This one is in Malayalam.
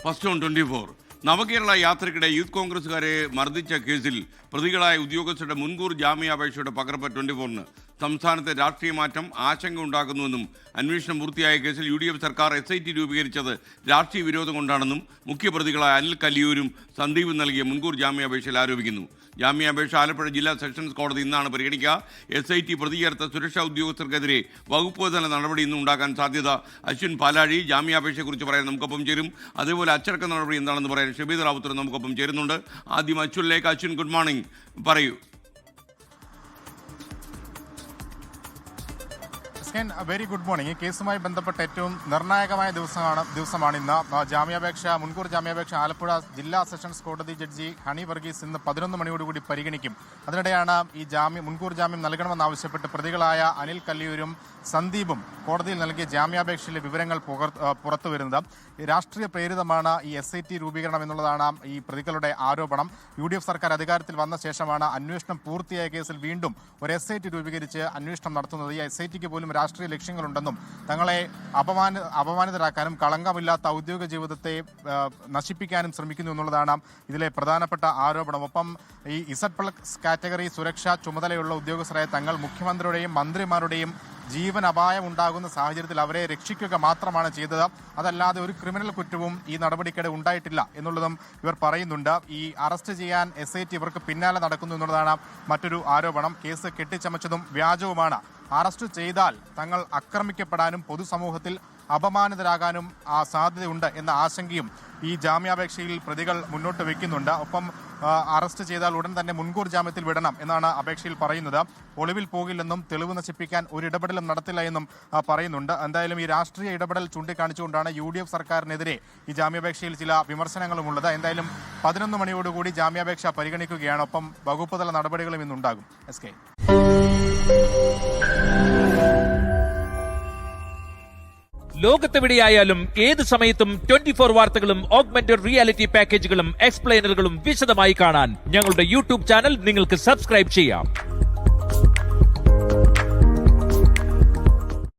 First on 24. നവകേരള യാത്രയ്ക്കിടെ യൂത്ത് കോൺഗ്രസുകാരെ മർദ്ദിച്ച കേസിൽ പ്രതികളായ ഉദ്യോഗസ്ഥരുടെ മുൻകൂർ ജാമ്യാപേക്ഷയുടെ പകർപ്പ് 24-ന്. സംസ്ഥാനത്തെ രാഷ്ട്രീയ മാറ്റം ആശങ്ക ഉണ്ടാക്കുന്നുവെന്നും അന്വേഷണം പൂർത്തിയായ കേസിൽ UDF സർക്കാർ SIT രൂപീകരിച്ചത് രാഷ്ട്രീയ വിരോധം കൊണ്ടാണെന്നും മുഖ്യപ്രതികളായ അനിൽ കല്ലിയൂരും സന്ദീപും നൽകിയ മുൻകൂർ ജാമ്യാപേക്ഷയിൽ ആരോപിക്കുന്നു. ജാമ്യാപേക്ഷ ആലപ്പുഴ ജില്ലാ സെഷൻസ് കോടതി ഇന്നാണ് പരിഗണിക്കുക. SIT പ്രതി ചേർത്ത സുരക്ഷാ ഉദ്യോഗസ്ഥർക്കെതിരെ വകുപ്പ് തല നടപടി ഇന്നും ഉണ്ടാകാൻ സാധ്യത. അശ്വിൻ പാലാഴി ജാമ്യാപേക്ഷയെക്കുറിച്ച് പറയാൻ നമുക്കൊപ്പം ചേരും. അതേപോലെ അച്ചടക്ക നടപടി എന്താണെന്ന് പറയാൻ ഷബീദ് റാവുത്തർ നമുക്കൊപ്പം ചേരുന്നുണ്ട്. ആദ്യം അശ്വിനിലേക്ക്. അശ്വിൻ, ഗുഡ് മോർണിംഗ്, പറയൂ. Very good morning. ഈ കേസുമായി ബന്ധപ്പെട്ട ഏറ്റവും നിർണായകമായ ദിവസമാണ് ഇന്ന്. മുൻകൂർ ജാമ്യാപേക്ഷ ആലപ്പുഴ ജില്ലാ സെഷൻസ് കോടതി ജഡ്ജി ഹണി വർഗീസ് ഇന്ന് 11 മണിയോടുകൂടി പരിഗണിക്കും. അതിനിടെയാണ് ഈ മുൻകൂർ ജാമ്യം നൽകണമെന്നാവശ്യപ്പെട്ട് പ്രതികളായ അനിൽ കല്ലിയൂരും സന്ദീപും കോടതിയിൽ നൽകിയ ജാമ്യാപേക്ഷയിലെ വിവരങ്ങൾ പുറത്തുവരുന്നത്. രാഷ്ട്രീയ പ്രേരിതമാണ് ഈ SIT രൂപീകരണം എന്നുള്ളതാണ് ഈ പ്രതികളുടെ ആരോപണം. UDF സർക്കാർ അധികാരത്തിൽ വന്ന ശേഷമാണ് അന്വേഷണം പൂർത്തിയായ കേസിൽ വീണ്ടും ഒരു SIT രൂപീകരിച്ച് അന്വേഷണം നടത്തുന്നത്. ഈ SITക്ക് പോലും രാഷ്ട്രീയ ലക്ഷ്യങ്ങളുണ്ടെന്നും തങ്ങളെ അപമാനിതരാക്കാനും കളങ്കമില്ലാത്ത ഔദ്യോഗിക ജീവിതത്തെ നശിപ്പിക്കാനും ശ്രമിക്കുന്നു എന്നുള്ളതാണ് ഇതിലെ പ്രധാനപ്പെട്ട ആരോപണം. ഒപ്പം ഈ Z+ കാറ്റഗറി സുരക്ഷാ ചുമതലയുള്ള ഉദ്യോഗസ്ഥരായ തങ്ങൾ മുഖ്യമന്ത്രിയുടെയും മന്ത്രിമാരുടെയും ജീവൻ അപായം ഉണ്ടാകുന്ന സാഹചര്യത്തിൽ അവരെ രക്ഷിക്കുക മാത്രമാണ് ചെയ്തത്. അതല്ലാതെ ഒരു ക്രിമിനൽ കുറ്റവും ഈ നടപടിക്കിടെ ഉണ്ടായിട്ടില്ല എന്നുള്ളതും ഇവർ പറയുന്നുണ്ട്. ഈ അറസ്റ്റ് ചെയ്യാൻ SIT ഇവർക്ക് പിന്നാലെ നടക്കുന്നു എന്നുള്ളതാണ് മറ്റൊരു ആരോപണം. കേസ് കെട്ടിച്ചമച്ചതും വ്യാജവുമാണ്. അറസ്റ്റ് ചെയ്താൽ തങ്ങൾ ആക്രമിക്കപ്പെടാനും പൊതുസമൂഹത്തിൽ അപമാനിതരാകാനും സാധ്യതയുണ്ട് എന്ന ആശങ്കയും ഈ ജാമ്യാപേക്ഷയിൽ പ്രതികൾ മുന്നോട്ട് വയ്ക്കുന്നുണ്ട്. ഒപ്പം അറസ്റ്റ് ചെയ്താൽ ഉടൻ തന്നെ മുൻകൂർ ജാമ്യത്തിൽ വിടണം എന്നാണ് അപേക്ഷയിൽ പറയുന്നത്. ഒളിവിൽ പോകില്ലെന്നും തെളിവ് നശിപ്പിക്കാൻ ഒരു ഇടപെടലും നടത്തില്ല എന്നും പറയുന്നുണ്ട്. എന്തായാലും ഈ രാഷ്ട്രീയ ഇടപെടൽ ചൂണ്ടിക്കാണിച്ചുകൊണ്ടാണ് UDF സർക്കാരിനെതിരെ ഈ ജാമ്യാപേക്ഷയിൽ ചില വിമർശനങ്ങളുമുള്ളത്. എന്തായാലും 11 മണിയോടുകൂടി ജാമ്യാപേക്ഷ പരിഗണിക്കുകയാണ്. ഒപ്പം വകുപ്പ് തല നടപടികളും ഇന്നുണ്ടാകും. SK. ലോകത്തെവിടെയായാലും ഏത് സമയത്തും 24 വാർത്തകളും ഓഗ്മെന്റഡ് റിയാലിറ്റി പാക്കേജുകളും എക്സ്പ്ലെയിനറുകളും വിശദമായി കാണാൻ ഞങ്ങളുടെ YouTube ചാനൽ നിങ്ങൾക്ക് സബ്സ്ക്രൈബ് ചെയ്യാം.